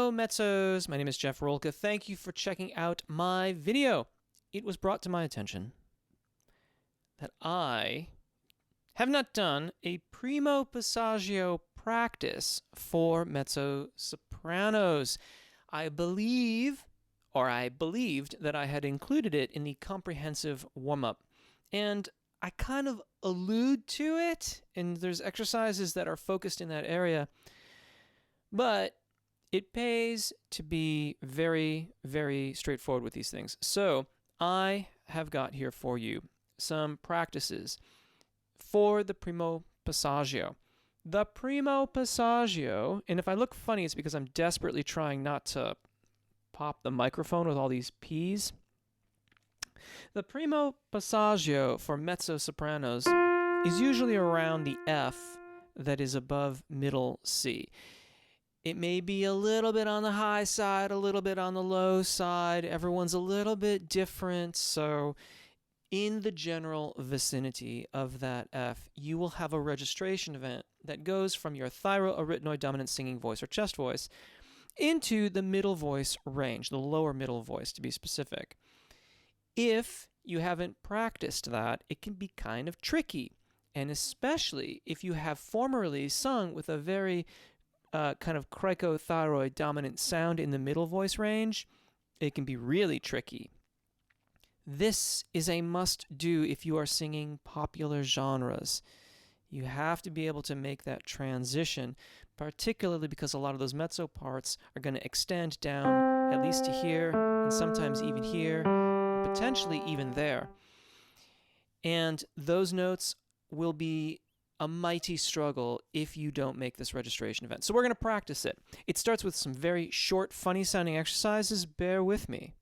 Hello, Mezzos. My name is Jeff Rolka. Thank you for checking out my video. It was brought to my attention that I have not done a Primo Passaggio practice for mezzo sopranos. I believed that I had included it in the comprehensive warm-up, and I kind of allude to it, and there's exercises that are focused in that area, but it pays to be very, very straightforward with these things. So I have got here for you some practices for the Primo Passaggio. The Primo Passaggio, and if I look funny, it's because I'm desperately trying not to pop the microphone with all these P's. The Primo Passaggio for mezzo sopranos is usually around the F that is above middle C. It may be a little bit on the high side, a little bit on the low side. Everyone's a little bit different, so in the general vicinity of that F, you will have a registration event that goes from your thyroarytenoid dominant singing voice or chest voice into the middle voice range, the lower middle voice to be specific. If you haven't practiced that, it can be kind of tricky, and especially if you have formerly sung with a very kind of cricothyroid dominant sound in the middle voice range, it can be really tricky. This is a must-do if you are singing popular genres. You have to be able to make that transition, particularly because a lot of those mezzo parts are going to extend down at least to here, and sometimes even here, potentially even there. And those notes will be a mighty struggle if you don't make this registration event. So we're going to practice it. It starts with some very short, funny-sounding exercises. Bear with me.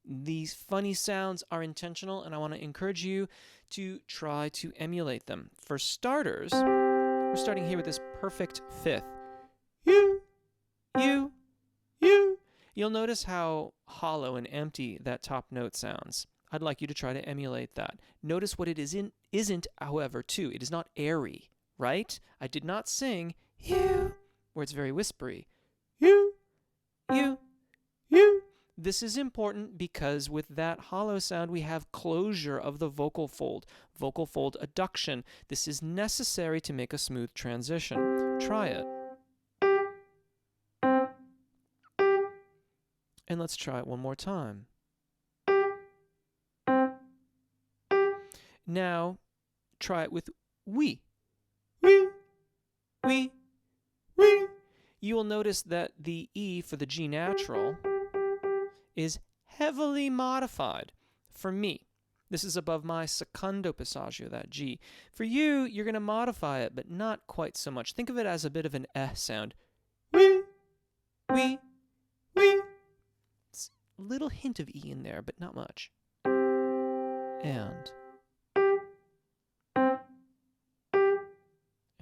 These funny sounds are intentional, and I want to encourage you to try to emulate them. For starters, we're starting here with this perfect fifth. You. You'll notice how hollow and empty that top note sounds. I'd like you to try to emulate that. Notice what it isn't, however, too. It is not airy, right? I did not sing you, where it's very whispery. You. This is important because with that hollow sound, we have closure of the vocal fold adduction. This is necessary to make a smooth transition. Try it. And let's try it one more time. Now, try it with we. You will notice that the E for the G natural is heavily modified. For me, this is above my secondo passaggio, that G. For you, you're going to modify it, but not quite so much. Think of it as a bit of an eh sound. We. It's a little hint of E in there, but not much. And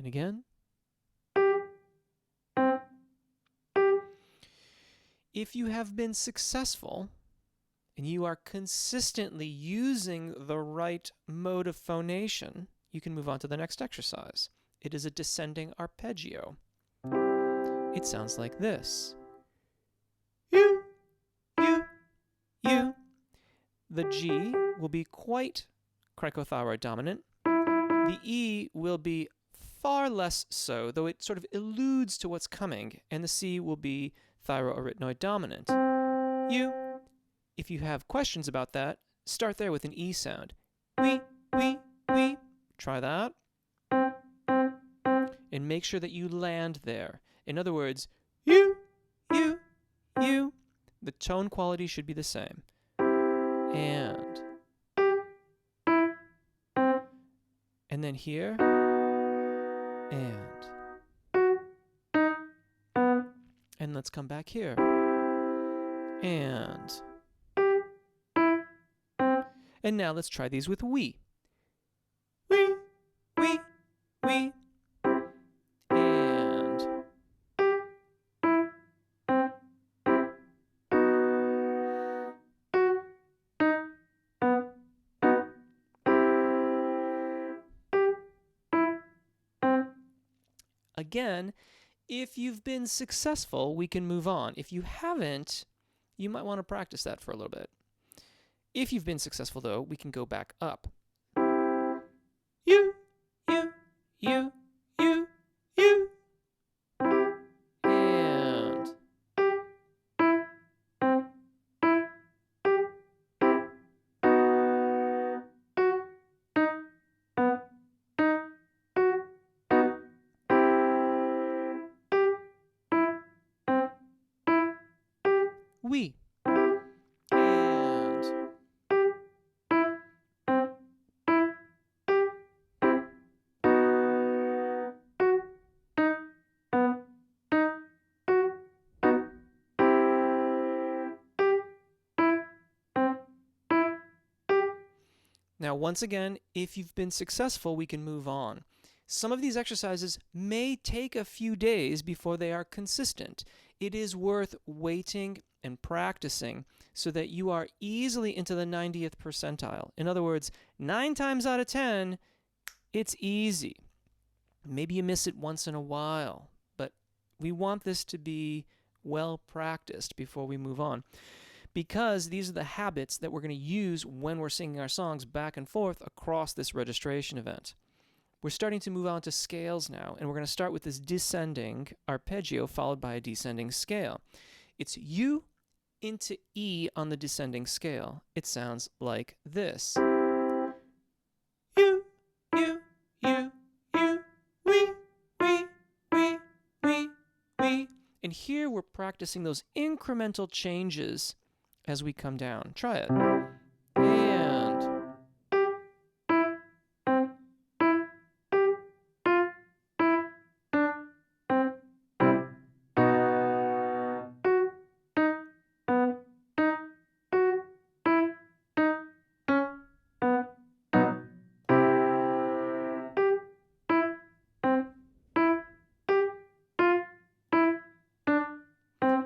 again. If you have been successful and you are consistently using the right mode of phonation, you can move on to the next exercise. It is a descending arpeggio. It sounds like this. You. The G will be quite cricothyroid dominant. The E will be far less so, though it sort of alludes to what's coming, and the C will be thyroarytenoid dominant. If you have questions about that, start there with an E sound. We. Try that. And make sure that you land there. In other words, you. The tone quality should be the same. And then here, and let's come back here, and now let's try these with we. And again, If you've been successful, we can move on. If you haven't, you might want to practice that for a little bit. If you've been successful, though, we can go back up. You, you, you, you, you. And we. And now, once again, if you've been successful, we can move on. Some of these exercises may take a few days before they are consistent. It is worth waiting and practicing so that you are easily into the 90th percentile. In other words, 9 times out of 10, it's easy. Maybe you miss it once in a while, but we want this to be well practiced before we move on, because these are the habits that we're going to use when we're singing our songs back and forth across this registration event. We're starting to move on to scales now, and we're going to start with this descending arpeggio followed by a descending scale. It's U into E on the descending scale. It sounds like this. You, you, you, you, we, we. And here we're practicing those incremental changes as we come down. Try it.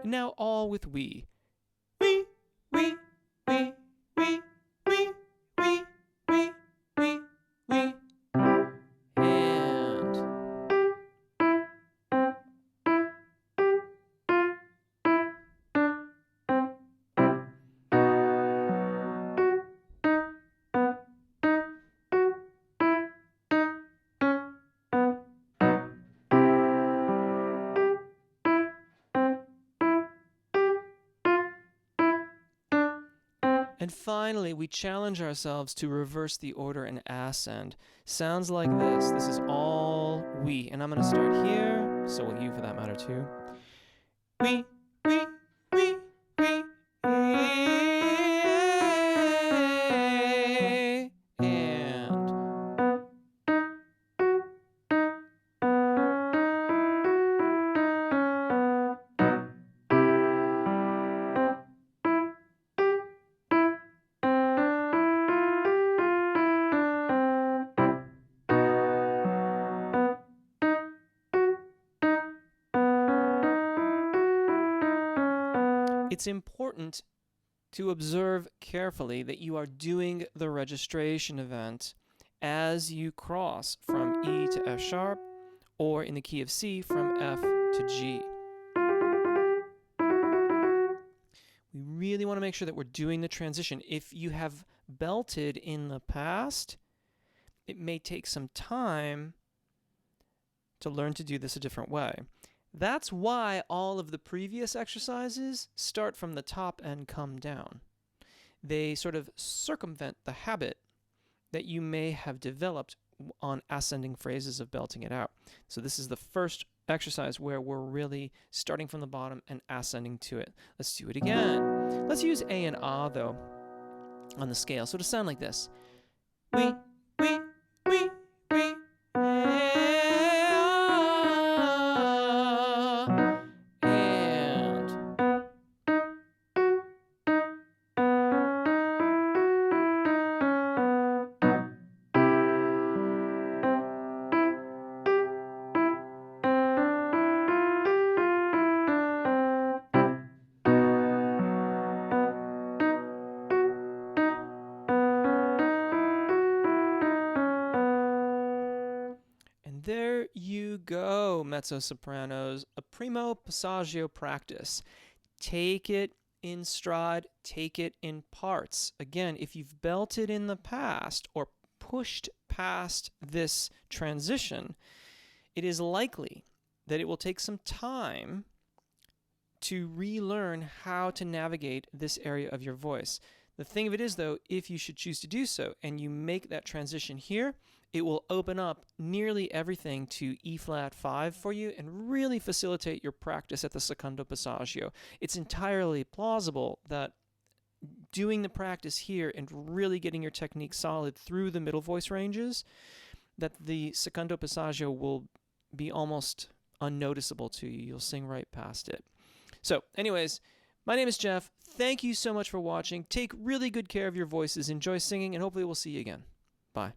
And now all with we. We, we, we, we, we, we, we, we, we. And And finally, we challenge ourselves to reverse the order and ascend. Sounds like this. This is all we. And I'm going to start here. So will you, for that matter, too. We, we, we, we, and it's important to observe carefully that you are doing the registration event as you cross from E to F sharp, or in the key of C from F to G. We really want to make sure that we're doing the transition. If you have belted in the past, it may take some time to learn to do this a different way. That's why all of the previous exercises start from the top and come down. They sort of circumvent the habit that you may have developed on ascending phrases of belting it out. So this is the first exercise where we're really starting from the bottom and ascending to it. Let's do it again. Let's use A and Ah, though, on the scale. So to sound like this. We, we, we, we, and go, mezzo-sopranos. A primo passaggio practice. Take it in stride, take it in parts. Again, if you've belted in the past or pushed past this transition, it is likely that it will take some time to relearn how to navigate this area of your voice. The thing of it is, though, if you should choose to do so and you make that transition here, it will open up nearly everything to E flat 5 for you and really facilitate your practice at the secondo passaggio. It's entirely plausible that doing the practice here and really getting your technique solid through the middle voice ranges, that the secondo passaggio will be almost unnoticeable to you. You'll sing right past it. So, anyways, my name is Jeff. Thank you so much for watching. Take really good care of your voices. Enjoy singing, and hopefully we'll see you again. Bye.